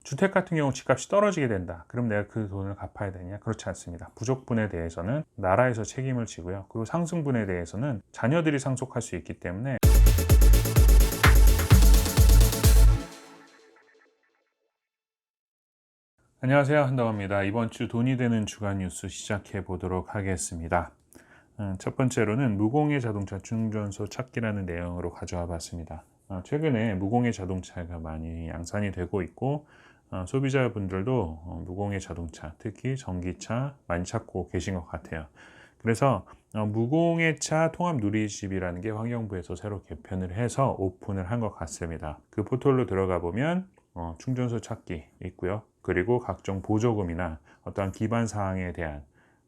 주택 같은 경우 집값이 떨어지게 된다. 그럼 내가 그 돈을 갚아야 되냐? 그렇지 않습니다. 부족분에 대해서는 나라에서 책임을 지고요. 그리고 상승분에 대해서는 자녀들이 상속할 수 있기 때문에 안녕하세요, 한동호입니다. 이번 주 돈이 되는 주간 뉴스 시작해 보도록 하겠습니다. 첫 번째로는 무공해 자동차 충전소 찾기라는 내용으로 가져와 봤습니다. 최근에 무공해 자동차가 많이 양산이 되고 있고 소비자분들도 무공해 자동차, 특히 전기차 많이 찾고 계신 것 같아요. 그래서 무공해차 통합 누리집이라는 게 환경부에서 새로 개편을 해서 오픈을 한 것 같습니다. 그 포털로 들어가 보면 충전소 찾기 있고요. 그리고 각종 보조금이나 어떠한 기반 사항에 대한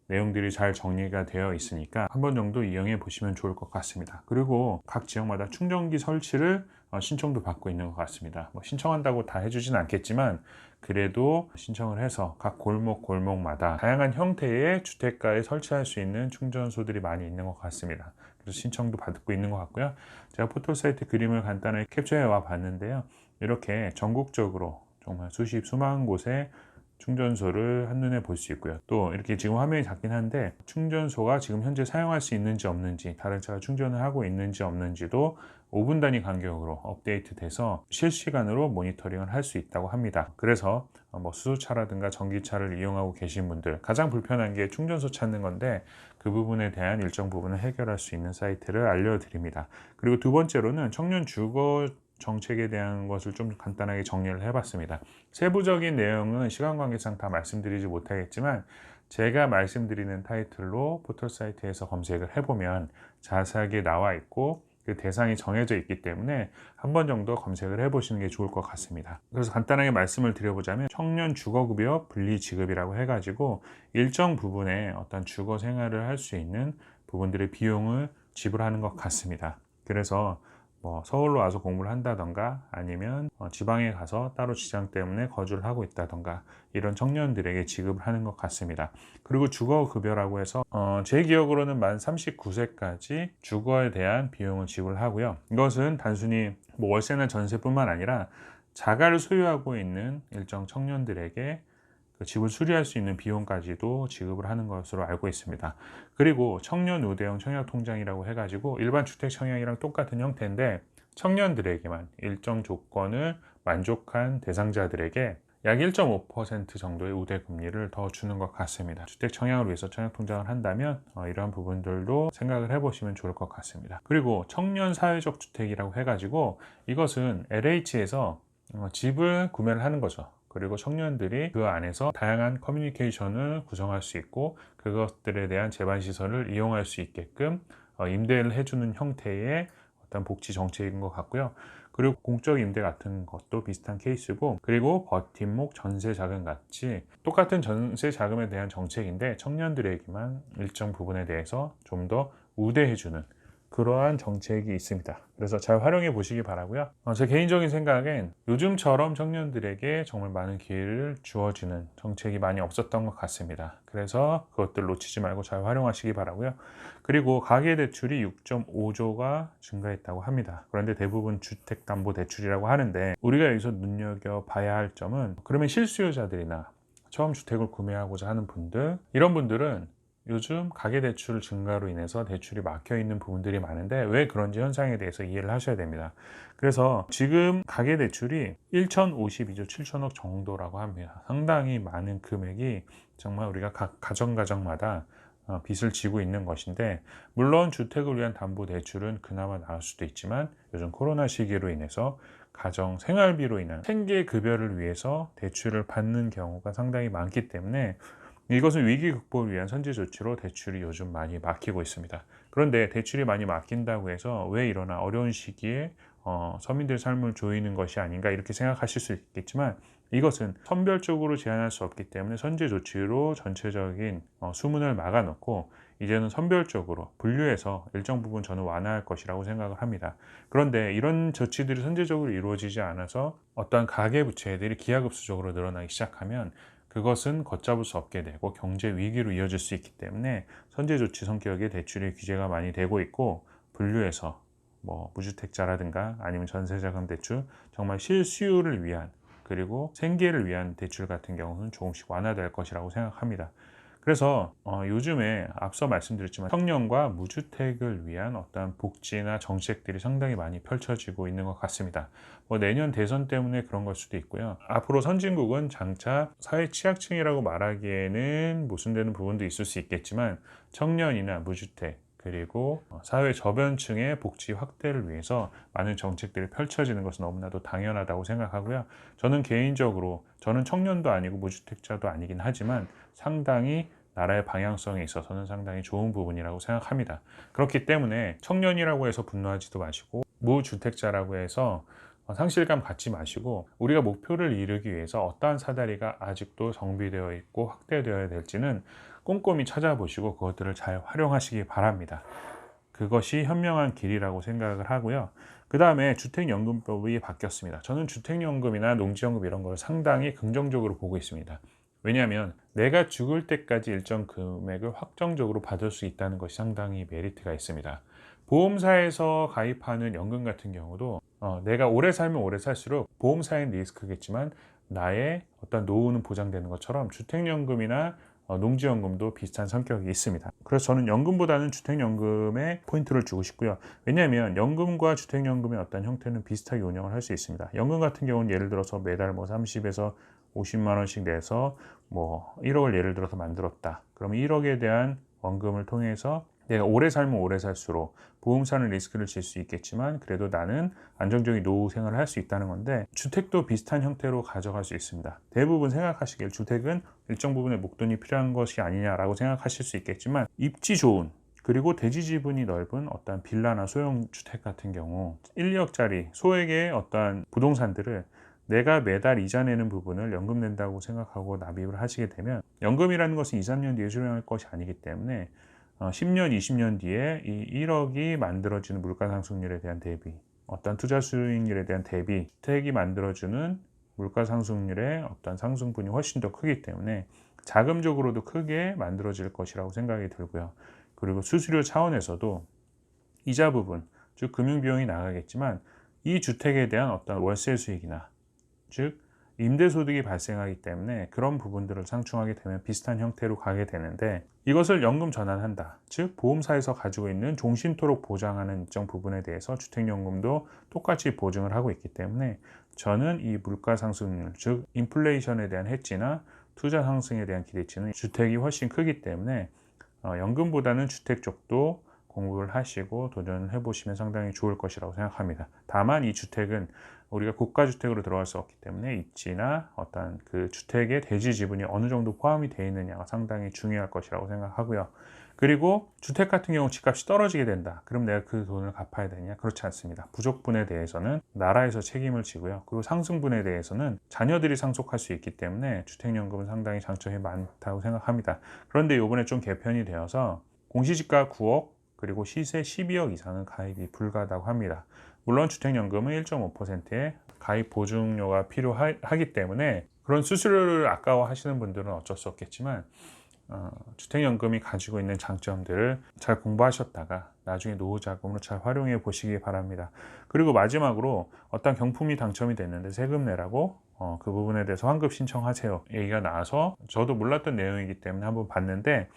내용들이 잘 정리가 되어 있으니까 한 번 정도 이용해 보시면 좋을 것 같습니다. 그리고 각 지역마다 충전기 설치를 신청도 받고 있는 것 같습니다. 신청한다고 다 해주진 않겠지만 그래도 신청을 해서 각 골목마다 다양한 형태의 주택가에 설치할 수 있는 충전소들이 많이 있는 것 같습니다. 그래서 신청도 받고 있는 것 같고요. 제가 포털 사이트 그림을 간단하게 캡처해 와 봤는데요. 이렇게 전국적으로 정말 수만 곳에 충전소를 한눈에 볼 수 있고요. 또 이렇게 지금 화면이 작긴 한데 충전소가 지금 현재 사용할 수 있는지 없는지, 다른 차가 충전을 하고 있는지 없는지도 5분 단위 간격으로 업데이트 돼서 실시간으로 모니터링을 할 수 있다고 합니다. 그래서 수소차라든가 전기차를 이용하고 계신 분들, 가장 불편한 게 충전소 찾는 건데 그 부분에 대한 일정 부분을 해결할 수 있는 사이트를 알려드립니다. 그리고 두 번째로는 청년 주거 정책에 대한 것을 좀 간단하게 정리를 해봤습니다. 세부적인 내용은 시간 관계상 다 말씀드리지 못하겠지만 제가 말씀드리는 타이틀로 포털 사이트에서 검색을 해보면 자세하게 나와 있고 그 대상이 정해져 있기 때문에 한 번 정도 검색을 해보시는 게 좋을 것 같습니다. 그래서 간단하게 말씀을 드려보자면 청년 주거급여 분리지급이라고 해가지고 일정 부분의 어떤 주거 생활을 할 수 있는 부분들의 비용을 지불하는 것 같습니다. 그래서 서울로 와서 공부를 한다던가 아니면 지방에 가서 따로 직장 때문에 거주를 하고 있다던가 이런 청년들에게 지급을 하는 것 같습니다. 그리고 주거급여라고 해서 제 기억으로는 만 39세까지 주거에 대한 비용을 지불하고요. 이것은 단순히 월세나 전세뿐만 아니라 자가를 소유하고 있는 일정 청년들에게 그 집을 수리할 수 있는 비용까지도 지급을 하는 것으로 알고 있습니다. 그리고 청년 우대형 청약통장이라고 해가지고 일반 주택 청약이랑 똑같은 형태인데 청년들에게만 일정 조건을 만족한 대상자들에게 약 1.5% 정도의 우대 금리를 더 주는 것 같습니다. 주택 청약을 위해서 청약통장을 한다면 이러한 부분들도 생각을 해보시면 좋을 것 같습니다. 그리고 청년 사회적 주택이라고 해가지고 이것은 LH에서 집을 구매를 하는 거죠. 그리고 청년들이 그 안에서 다양한 커뮤니케이션을 구성할 수 있고 그것들에 대한 재반시설을 이용할 수 있게끔 임대를 해주는 형태의 어떤 복지 정책인 것 같고요. 그리고 공적 임대 같은 것도 비슷한 케이스고, 그리고 버팀목 전세 자금 같이 똑같은 전세 자금에 대한 정책인데 청년들에게만 일정 부분에 대해서 좀 더 우대해주는 그러한 정책이 있습니다. 그래서 잘 활용해 보시기 바라고요. 제 개인적인 생각엔 요즘처럼 청년들에게 정말 많은 기회를 주어지는 정책이 많이 없었던 것 같습니다. 그래서 그것들 놓치지 말고 잘 활용하시기 바라고요. 그리고 가계대출이 6.5조가 증가했다고 합니다. 그런데 대부분 주택담보대출이라고 하는데 우리가 여기서 눈여겨봐야 할 점은 그러면 실수요자들이나 처음 주택을 구매하고자 하는 분들, 이런 분들은 요즘 가계대출 증가로 인해서 대출이 막혀 있는 부분들이 많은데 왜 그런지 현상에 대해서 이해를 하셔야 됩니다. 그래서 지금 가계대출이 1,052조 7천억 정도라고 합니다. 상당히 많은 금액이 정말 우리가 각 가정마다 빚을 지고 있는 것인데, 물론 주택을 위한 담보대출은 그나마 나을 수도 있지만 요즘 코로나 시기로 인해서 가정 생활비로 인한 생계급여를 위해서 대출을 받는 경우가 상당히 많기 때문에 이것은 위기 극복을 위한 선제 조치로 대출이 요즘 많이 막히고 있습니다. 그런데 대출이 많이 막힌다고 해서 왜 이러나 어려운 시기에 서민들의 삶을 조이는 것이 아닌가 이렇게 생각하실 수 있겠지만 이것은 선별적으로 제한할 수 없기 때문에 선제 조치로 전체적인 수문을 막아놓고 이제는 선별적으로 분류해서 일정 부분 저는 완화할 것이라고 생각을 합니다. 그런데 이런 조치들이 선제적으로 이루어지지 않아서 어떠한 가계부채들이 기하급수적으로 늘어나기 시작하면 그것은 걷잡을 수 없게 되고 경제 위기로 이어질 수 있기 때문에 선제 조치 성격의 대출의 규제가 많이 되고 있고, 분류해서 무주택자라든가 아니면 전세자금 대출, 정말 실수요를 위한 그리고 생계를 위한 대출 같은 경우는 조금씩 완화될 것이라고 생각합니다. 그래서 요즘에 앞서 말씀드렸지만 청년과 무주택을 위한 어떤 복지나 정책들이 상당히 많이 펼쳐지고 있는 것 같습니다. 뭐 내년 대선 때문에 그런 걸 수도 있고요. 앞으로 선진국은 장차 사회 취약층이라고 말하기에는 모순되는 부분도 있을 수 있겠지만 청년이나 무주택 그리고 사회 저변층의 복지 확대를 위해서 많은 정책들이 펼쳐지는 것은 너무나도 당연하다고 생각하고요. 저는 개인적으로 저는 청년도 아니고 무주택자도 아니긴 하지만 상당히 나라의 방향성에 있어서는 상당히 좋은 부분이라고 생각합니다. 그렇기 때문에 청년이라고 해서 분노하지도 마시고 무주택자라고 해서 상실감 갖지 마시고 우리가 목표를 이루기 위해서 어떠한 사다리가 아직도 정비되어 있고 확대되어야 될지는 꼼꼼히 찾아보시고 그것들을 잘 활용하시기 바랍니다. 그것이 현명한 길이라고 생각을 하고요. 그 다음에 주택연금법이 바뀌었습니다. 저는 주택연금이나 농지연금 이런 걸 상당히 긍정적으로 보고 있습니다. 왜냐하면 내가 죽을 때까지 일정 금액을 확정적으로 받을 수 있다는 것이 상당히 메리트가 있습니다. 보험사에서 가입하는 연금 같은 경우도 내가 오래 살면 오래 살수록 보험사엔 리스크겠지만 나의 어떤 노후는 보장되는 것처럼 주택연금이나 농지연금도 비슷한 성격이 있습니다. 그래서 저는 연금보다는 주택연금에 포인트를 주고 싶고요. 왜냐하면 연금과 주택연금의 어떤 형태는 비슷하게 운영을 할 수 있습니다. 연금 같은 경우는 예를 들어서 매달 뭐 30에서 50만 원씩 내서 뭐 1억을 예를 들어서 만들었다. 그러면 1억에 대한 원금을 통해서 내가 오래 살면 오래 살수록 보험사는 리스크를 질 수 있겠지만 그래도 나는 안정적인 노후 생활을 할 수 있다는 건데 주택도 비슷한 형태로 가져갈 수 있습니다. 대부분 생각하시길 주택은 일정 부분의 목돈이 필요한 것이 아니냐라고 생각하실 수 있겠지만 입지 좋은 그리고 대지 지분이 넓은 어떤 빌라나 소형 주택 같은 경우 1, 2억짜리 소액의 어떤 부동산들을 내가 매달 이자 내는 부분을 연금 낸다고 생각하고 납입을 하시게 되면 연금이라는 것은 2, 3년 뒤에 수령할 것이 아니기 때문에 10년, 20년 뒤에 이 1억이 만들어지는 물가 상승률에 대한 대비, 어떤 투자 수익률에 대한 대비, 주택이 만들어주는 물가 상승률의 어떤 상승분이 훨씬 더 크기 때문에 자금적으로도 크게 만들어질 것이라고 생각이 들고요. 그리고 수수료 차원에서도 이자 부분, 즉 금융비용이 나가겠지만 이 주택에 대한 어떤 월세 수익이나 즉 임대소득이 발생하기 때문에 그런 부분들을 상충하게 되면 비슷한 형태로 가게 되는데 이것을 연금 전환한다. 즉 보험사에서 가지고 있는 종신토록 보장하는 일정 부분에 대해서 주택연금도 똑같이 보증을 하고 있기 때문에 저는 이 물가 상승률, 즉 인플레이션에 대한 해지나 투자 상승에 대한 기대치는 주택이 훨씬 크기 때문에 연금보다는 주택 쪽도 공부를 하시고 도전을 해보시면 상당히 좋을 것이라고 생각합니다. 다만 이 주택은 우리가 고가주택으로 들어갈 수 없기 때문에 입지나 어떤 그 주택의 대지 지분이 어느 정도 포함이 되어 있느냐가 상당히 중요할 것이라고 생각하고요. 그리고 주택 같은 경우 집값이 떨어지게 된다. 그럼 내가 그 돈을 갚아야 되냐? 그렇지 않습니다. 부족분에 대해서는 나라에서 책임을 지고요. 그리고 상승분에 대해서는 자녀들이 상속할 수 있기 때문에 주택연금은 상당히 장점이 많다고 생각합니다. 그런데 이번에 좀 개편이 되어서 공시지가 9억 그리고 시세 12억 이상은 가입이 불가하다고 합니다. 물론 주택연금은 1.5%의 가입 보증료가 필요하기 때문에 그런 수수료를 아까워하시는 분들은 어쩔 수 없겠지만 주택연금이 가지고 있는 장점들을 잘 공부하셨다가 나중에 노후자금으로 잘 활용해 보시기 바랍니다. 그리고 마지막으로 어떤 경품이 당첨이 됐는데 세금 내라고 그 부분에 대해서 환급 신청하세요 얘기가 나와서 저도 몰랐던 내용이기 때문에 한번 봤는데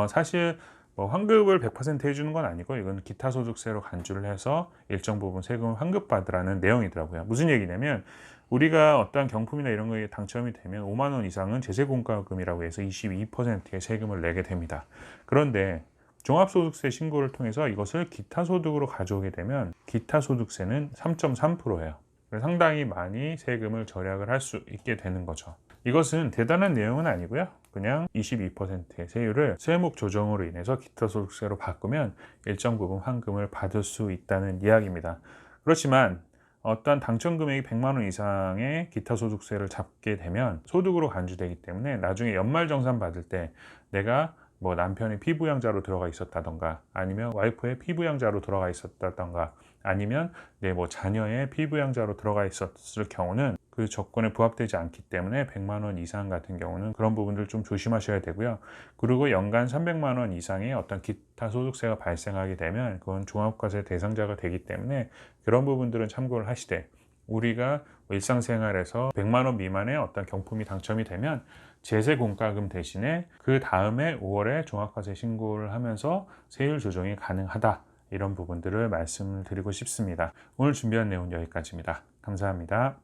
사실 뭐 환급을 100% 해주는 건 아니고 이건 기타 소득세로 간주를 해서 일정 부분 세금을 환급받으라는 내용이더라고요. 무슨 얘기냐면 우리가 어떠한 경품이나 이런 거에 당첨이 되면 5만 원 이상은 제세공과금이라고 해서 22%의 세금을 내게 됩니다. 그런데 종합소득세 신고를 통해서 이것을 기타 소득으로 가져오게 되면 기타 소득세는 3.3%예요. 상당히 많이 세금을 절약을 할 수 있게 되는 거죠. 이것은 대단한 내용은 아니고요. 그냥 22%의 세율을 세목 조정으로 인해서 기타소득세로 바꾸면 일정 부분 환급을 받을 수 있다는 이야기입니다. 그렇지만 어떤 당첨 금액이 100만 원 이상의 기타소득세를 잡게 되면 소득으로 간주되기 때문에 나중에 연말정산 받을 때 내가 뭐 남편의 피부양자로 들어가 있었다던가 아니면 와이프의 피부양자로 들어가 있었다던가 아니면 내 뭐 자녀의 피부양자로 들어가 있었을 경우는 그 조건에 부합되지 않기 때문에 100만 원 이상 같은 경우는 그런 부분들 좀 조심하셔야 되고요. 그리고 연간 300만 원 이상의 어떤 기타 소득세가 발생하게 되면 그건 종합과세 대상자가 되기 때문에 그런 부분들은 참고를 하시되 우리가 일상생활에서 100만 원 미만의 어떤 경품이 당첨이 되면 제세 공과금 대신에 그 다음에 5월에 종합과세 신고를 하면서 세율 조정이 가능하다. 이런 부분들을 말씀을 드리고 싶습니다. 오늘 준비한 내용은 여기까지입니다. 감사합니다.